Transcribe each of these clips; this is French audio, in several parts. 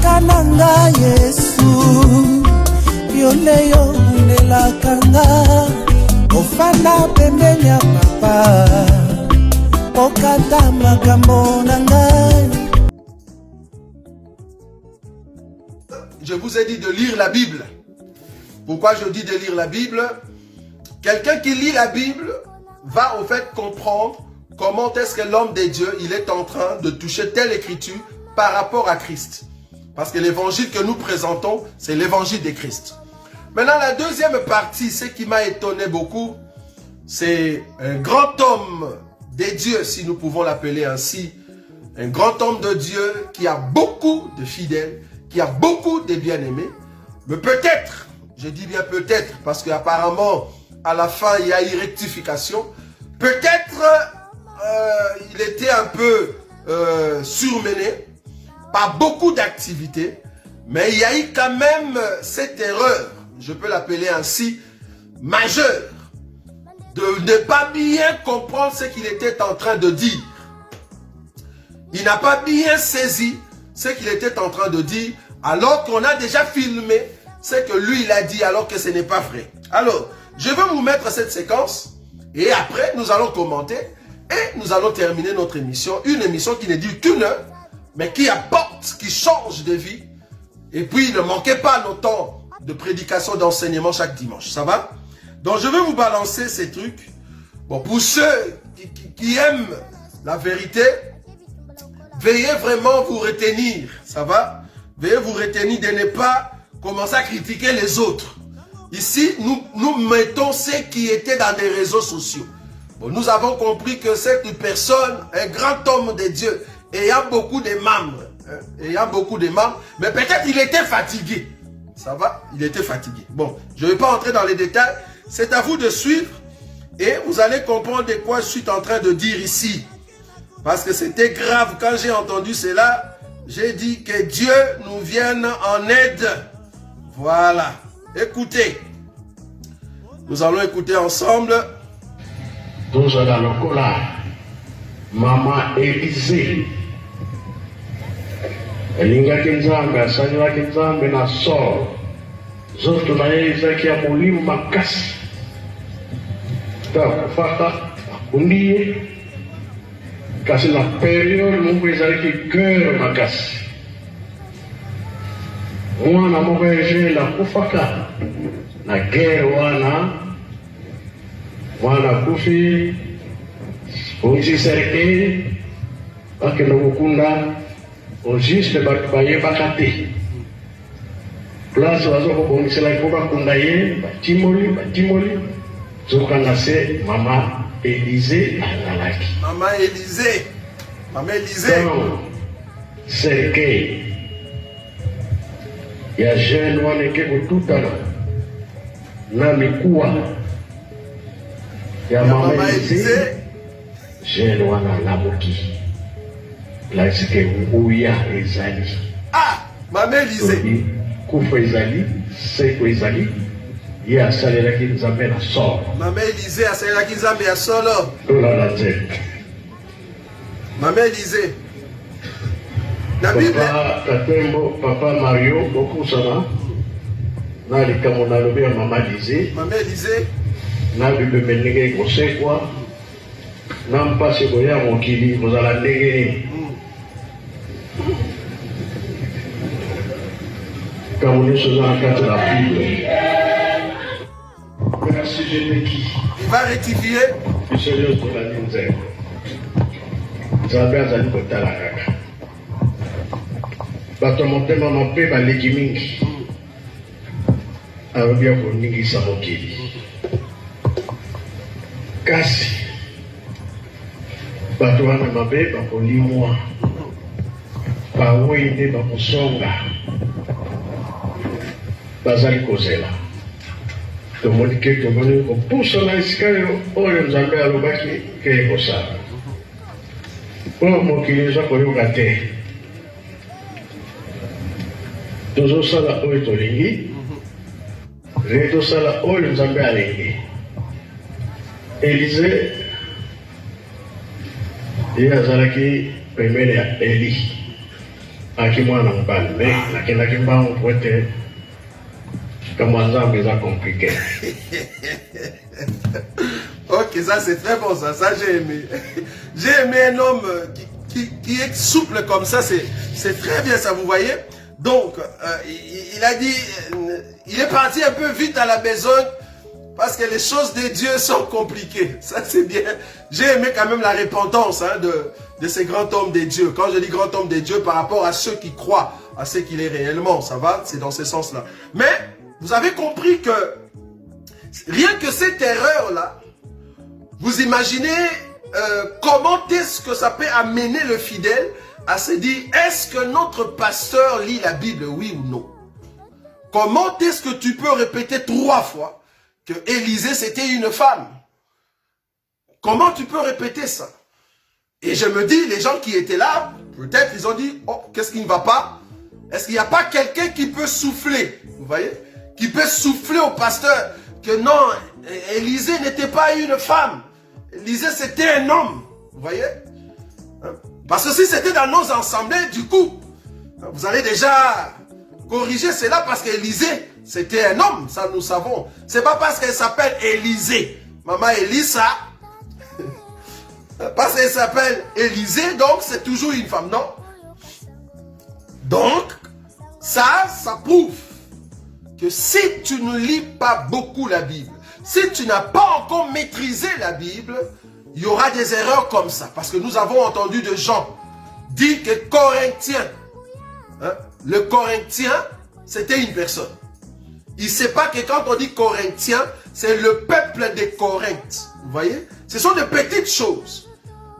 Kananga Yesu Yoleyo Nelakanga Ofana pembenya papa Okata makambo nangai. Je vous ai dit de lire la Bible. Pourquoi je dis de lire la Bible? Quelqu'un qui lit la Bible va au fait comprendre comment est-ce que l'homme de Dieu, il est en train de toucher telle écriture par rapport à Christ. Parce que l'évangile que nous présentons, c'est l'évangile de Christ. Maintenant, la deuxième partie, ce qui m'a étonné beaucoup, c'est un grand homme de Dieu, si nous pouvons l'appeler ainsi. Un grand homme de Dieu qui a beaucoup de fidèles, qui a beaucoup de bien-aimés. Mais peut-être, je dis bien peut-être, parce qu'apparemment, à la fin, il y a eu rectification. Peut-être, il était un peu surmené par beaucoup d'activités. Mais il y a eu quand même cette erreur, je peux l'appeler ainsi, majeure, de ne pas bien comprendre ce qu'il était en train de dire. Il n'a pas bien saisi ce qu'il était en train de dire, alors qu'on a déjà filmé ce que lui il a dit, alors que ce n'est pas vrai. Alors, je vais vous mettre cette séquence, et après nous allons commenter, et nous allons terminer notre émission, une émission qui ne dure qu'une heure, mais qui apporte, qui change de vie. Et puis, ne manquez pas nos temps de prédication, d'enseignement chaque dimanche. Ça va? Donc, je vais vous balancer ces trucs. Bon, pour ceux qui aiment la vérité, veuillez vraiment vous retenir. Ça va? Veuillez vous retenir de ne pas commencer à critiquer les autres. Ici, nous mettons ceux qui étaient dans des réseaux sociaux. Bon, nous avons compris que cette personne, un grand homme de Dieu, ayant beaucoup de membres, mais peut-être il était fatigué. Ça va? Il était fatigué. Bon, je ne vais pas entrer dans les détails. C'est à vous de suivre et vous allez comprendre de quoi je suis en train de dire ici. Parce que c'était grave. Quand j'ai entendu cela, j'ai dit que Dieu nous vienne en aide. Voilà. Écoutez. Nous allons écouter ensemble. Nous allons là. Maman Élisée. Elingaki Nzambe, asalelaki Nzambe na solo. Nzoto na ye ezalaki ya molimo makasi. Takufaka akundi ye. Kasi na période moko ezalaki cœur makasi. Mwana moko Egele akufaka na guerre wana. Mwana akufi onzisereke bakende kokunda au juste bayebaka te. Place bazokobongisela ko bakunda ye batimoli zokanga se mama Élisée azalaki. Maman Élisée. Maman Élisée. Serke ya jeune wana eke kotutana na mikuwa ya mama Élisée. Jeune wana lamuki. Laisike nguya ezali. Ah, Maman Élisée. Kufa ezali, seko ezali. Ye asalelaki Nzambe na solo. Maman Élisée asalelaki Nzambe ya solo. Tolala te. Maman Élisée. Na Bible. Papa Mario, bokusana. Na likambo na lobi ya Maman Élisée. Maman Élisée. Na Bible menenge kosekwa. Na mpasi koya mokili kozala ndenge. Comme nous sommes en cas de la Bible. Merci, Jésus. Il va rectifier. Le Seigneur de la Lindsay. Nzambe azali kotala kaka. Bato motema mabe baleki mingi. Alobi akoningisa mokili. Kasi bato wana mabe bakolimwa. Bawe nde bakosonga. Bazali kozela. Tomoni ke tomoni kopusa na esika oyo Nzambe alobaki ke ekosala. Oyo mokili eza koyoka te. Tozosala oyo tolingi. Tosala oyo Nzambe alingi. Élisée ye azalaki pembeni ya Eli. akimwana mobali me nakendaki mbango po ete likambo ya nzambe eza compliqué. Ok, ça c'est très bon, ça j'ai aimé. J'ai aimé un homme qui est souple comme ça, c'est très bien ça, vous voyez. Donc, il a dit, il est parti un peu vite à la besogne parce que les choses de Dieu sont compliquées. Ça c'est bien. J'ai aimé quand même la repentance hein, de ces grands hommes de Dieu. Quand je dis grand homme de Dieu, par rapport à ceux qui croient à ce qu'il est réellement, ça va, c'est dans ce sens-là. Mais, vous avez compris que rien que cette erreur-là, vous imaginez comment est-ce que ça peut amener le fidèle à se dire, est-ce que notre pasteur lit la Bible, oui ou non? Comment est-ce que tu peux répéter 3 fois que Élisée c'était une femme? Comment tu peux répéter ça? Et je me dis, les gens qui étaient là, peut-être ils ont dit, oh, qu'est-ce qui ne va pas? Est-ce qu'il n'y a pas quelqu'un qui peut souffler? Vous voyez? Qui peut souffler au pasteur que non, Élisée n'était pas une femme. Élisée, c'était un homme. Vous voyez? Parce que si c'était dans nos assemblées, du coup, vous allez déjà corriger cela parce qu'Élisée, c'était un homme. Ça, nous savons. C'est pas parce qu'elle s'appelle Élisée. Maman Élisa. Parce qu'elle s'appelle Élisée, donc c'est toujours une femme, non? Donc, ça prouve que si tu ne lis pas beaucoup la Bible, si tu n'as pas encore maîtrisé la Bible, il y aura des erreurs comme ça. Parce que nous avons entendu de Jean dire que Corinthien, hein, le Corinthien, c'était une personne. Il ne sait pas que quand on dit Corinthien, c'est le peuple de Corinthe. Vous voyez? Ce sont de petites choses.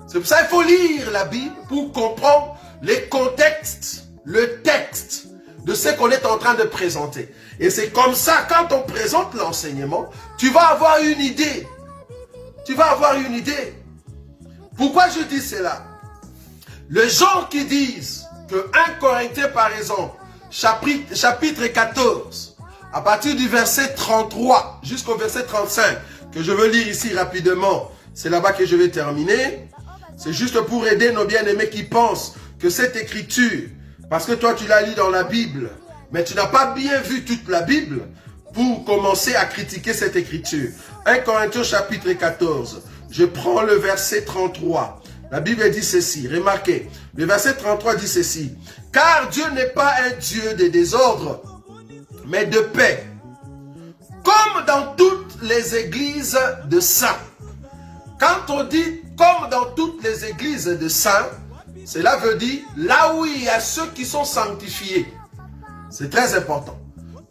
C'est pour ça qu'il faut lire la Bible pour comprendre les contextes, le texte de ce qu'on est en train de présenter. Et c'est comme ça, quand on présente l'enseignement, tu vas avoir une idée. Tu vas avoir une idée. Pourquoi je dis cela? Les gens qui disent que 1 Corinthiens, par exemple, chapitre 14, à partir du verset 33 jusqu'au verset 35, que je veux lire ici rapidement, c'est là-bas que je vais terminer. C'est juste pour aider nos bien-aimés qui pensent que cette écriture, parce que toi tu la lis dans la Bible, mais tu n'as pas bien vu toute la Bible pour commencer à critiquer cette écriture. 1 Corinthiens chapitre 14, je prends le verset 33. La Bible dit ceci, remarquez, le verset 33 dit ceci. Car Dieu n'est pas un Dieu de désordre, mais de paix. Comme dans toutes les églises de saints. Quand on dit comme dans toutes les églises de saints, cela veut dire là où il y a ceux qui sont sanctifiés. C'est très important.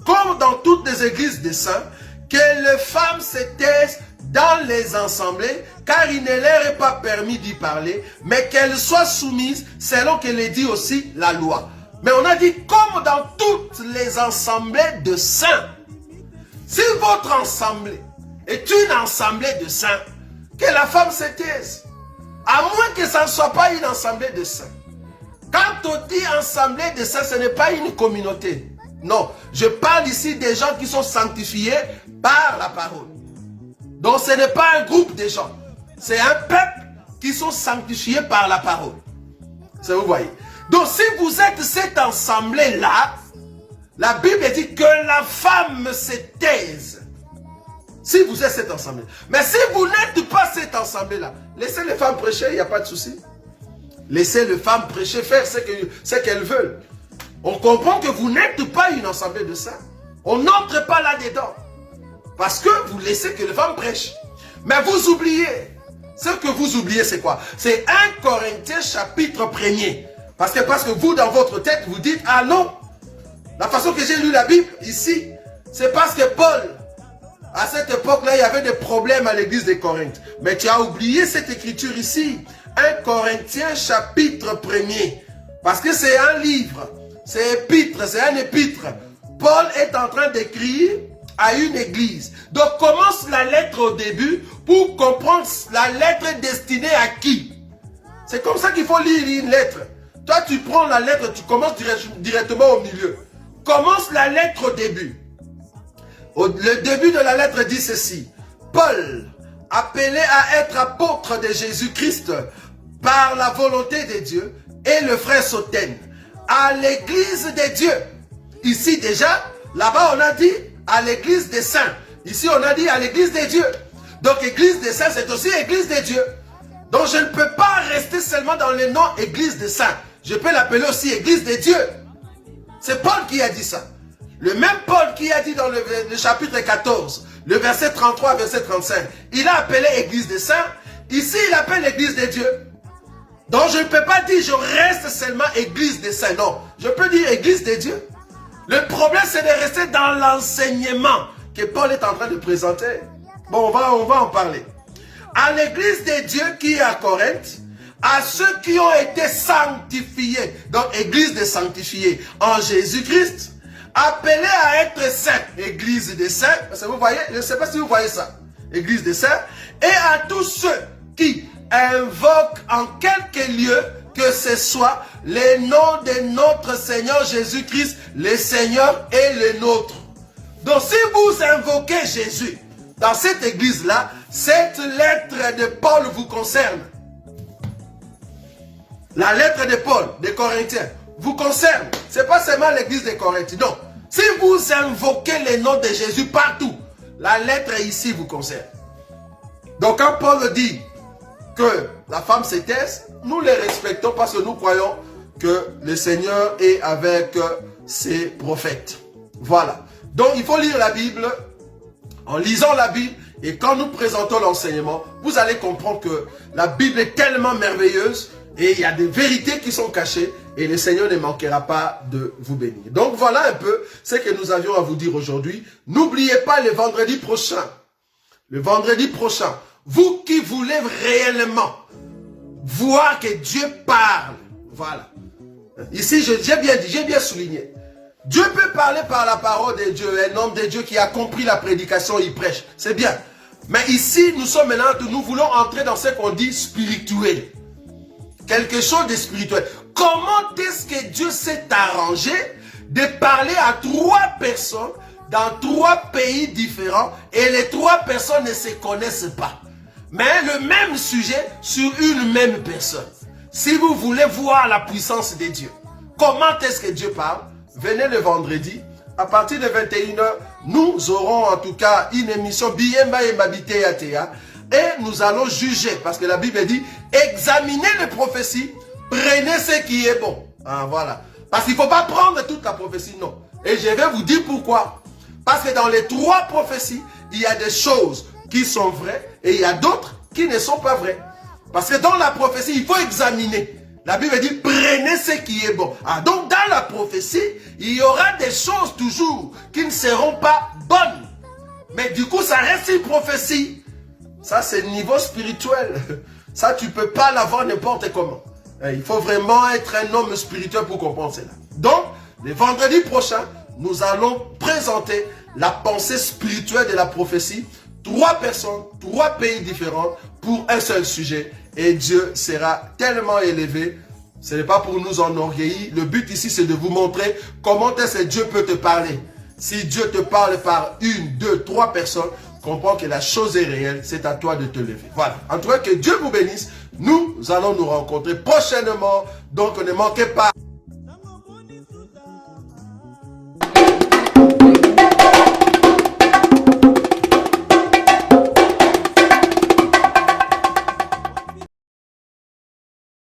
Comme dans toutes les églises des saints, que les femmes se taisent dans les assemblées, car il ne leur est pas permis d'y parler, mais qu'elles soient soumises, selon que le dit aussi la loi. Mais on a dit comme dans toutes les assemblées de saints. Si votre assemblée est une assemblée de saints, que la femme se taise. À moins que ça ne soit pas une assemblée de saints. Quand on dit assemblée de saints, ce n'est pas une communauté. Non, je parle ici des gens qui sont sanctifiés par la parole. Donc ce n'est pas un groupe de gens. C'est un peuple qui sont sanctifiés par la parole. Ça vous voyez. Donc si vous êtes cette assemblée-là, la Bible dit que la femme se taise. Si vous êtes cette assemblée. Mais si vous n'êtes pas cette assemblée-là, laissez les femmes prêcher, il n'y a pas de souci. Laissez les femmes prêcher, faire ce qu'elles veulent. On comprend que vous n'êtes pas une assemblée de saints. On n'entre pas là-dedans. Parce que vous laissez que les femmes prêchent. Mais vous oubliez. Ce que vous oubliez, c'est quoi? C'est 1 Corinthiens chapitre 1er. Parce que vous, dans votre tête, vous dites, ah non, la façon que j'ai lu la Bible ici, c'est parce que Paul, à cette époque-là, il y avait des problèmes à l'église de Corinthe. Mais tu as oublié cette écriture ici. 1 Corinthiens chapitre 1er. Parce que c'est un livre. C'est épître, c'est un épître. Paul est en train d'écrire à une église. Donc commence la lettre au début pour comprendre la lettre destinée à qui. C'est comme ça qu'il faut lire une lettre. Toi tu prends la lettre, tu commences directement au milieu. Commence la lettre au début. Le début de la lettre dit ceci. Paul, appelé à être apôtre de Jésus-Christ par la volonté de Dieu, et le frère Sothène, à l'église des dieux. Ici déjà, là-bas on a dit à l'église des saints. Ici on a dit à l'église des dieux. Donc église des saints c'est aussi église des dieux. Donc je ne peux pas rester seulement dans le nom église des saints. Je peux l'appeler aussi église des dieux. C'est Paul qui a dit ça. Le même Paul qui a dit dans le chapitre 14, le verset 33, verset 35, il a appelé église des saints. Ici il appelle l'église des dieux. Donc je ne peux pas dire je reste seulement église des saints. Non, je peux dire église des dieux. Le problème c'est de rester dans l'enseignement que Paul est en train de présenter. Bon, on va en parler. À l'église des dieux qui est à Corinthe, à ceux qui ont été sanctifiés, donc église des sanctifiés en Jésus-Christ, appelés à être saints, église des saints, parce que vous voyez, je ne sais pas si vous voyez ça, église des saints, et à tous ceux qui invoquent en quelque lieu que ce soit les noms de notre Seigneur Jésus-Christ, le Seigneur et le nôtre. Donc si vous invoquez Jésus dans cette église-là, cette lettre de Paul vous concerne. La lettre de Paul, des Corinthiens, vous concerne. Ce n'est pas seulement l'église des Corinthiens. Non. Si vous invoquez le nom de Jésus partout, la lettre ici vous concerne. Donc quand Paul dit que la femme se taise, nous les respectons parce que nous croyons que le Seigneur est avec ses prophètes. Voilà. Donc il faut lire la Bible. En lisant la Bible et quand nous présentons l'enseignement, vous allez comprendre que la Bible est tellement merveilleuse et il y a des vérités qui sont cachées et le Seigneur ne manquera pas de vous bénir. Donc voilà un peu ce que nous avions à vous dire aujourd'hui. N'oubliez pas le vendredi prochain. Le vendredi prochain, vous qui voulez réellement voir que Dieu parle, voilà. Ici, j'ai bien dit, j'ai bien souligné. Dieu peut parler par la parole de Dieu. Un homme de Dieu qui a compris la prédication, il prêche. C'est bien. Mais ici, nous sommes maintenant, nous voulons entrer dans ce qu'on dit spirituel. Quelque chose de spirituel. Comment est-ce que Dieu s'est arrangé de parler à 3 personnes dans 3 pays différents et les 3 personnes ne se connaissent pas. Mais le même sujet sur une même personne. Si vous voulez voir la puissance de Dieu, comment est-ce que Dieu parle? Venez le vendredi, à partir de 21h, nous aurons en tout cas une émission Biemba et Mabité Atea et nous allons juger, parce que la Bible dit, examinez les prophéties, prenez ce qui est bon. Ah, voilà. Parce qu'il ne faut pas prendre toute la prophétie, non. Et je vais vous dire pourquoi. Parce que dans les 3 prophéties, il y a des choses qui sont vraies et il y a d'autres qui ne sont pas vraies. Parce que dans la prophétie, il faut examiner. La Bible dit, prenez ce qui est bon. Ah, donc dans la prophétie, il y aura des choses toujours qui ne seront pas bonnes. Mais du coup, ça reste une prophétie. Ça, c'est le niveau spirituel. Ça, tu ne peux pas l'avoir n'importe comment. Il faut vraiment être un homme spirituel pour comprendre cela. Donc, le vendredi prochain, nous allons présenter la pensée spirituelle de la prophétie. 3 personnes, 3 pays différents pour un seul sujet. Et Dieu sera tellement élevé. Ce n'est pas pour nous enorgueillir. Le but ici, c'est de vous montrer comment est-ce que Dieu peut te parler. Si Dieu te parle par 1, 2, 3 personnes, comprends que la chose est réelle. C'est à toi de te lever. Voilà. En tout cas, que Dieu vous bénisse. Nous allons nous rencontrer prochainement. Donc, ne manquez pas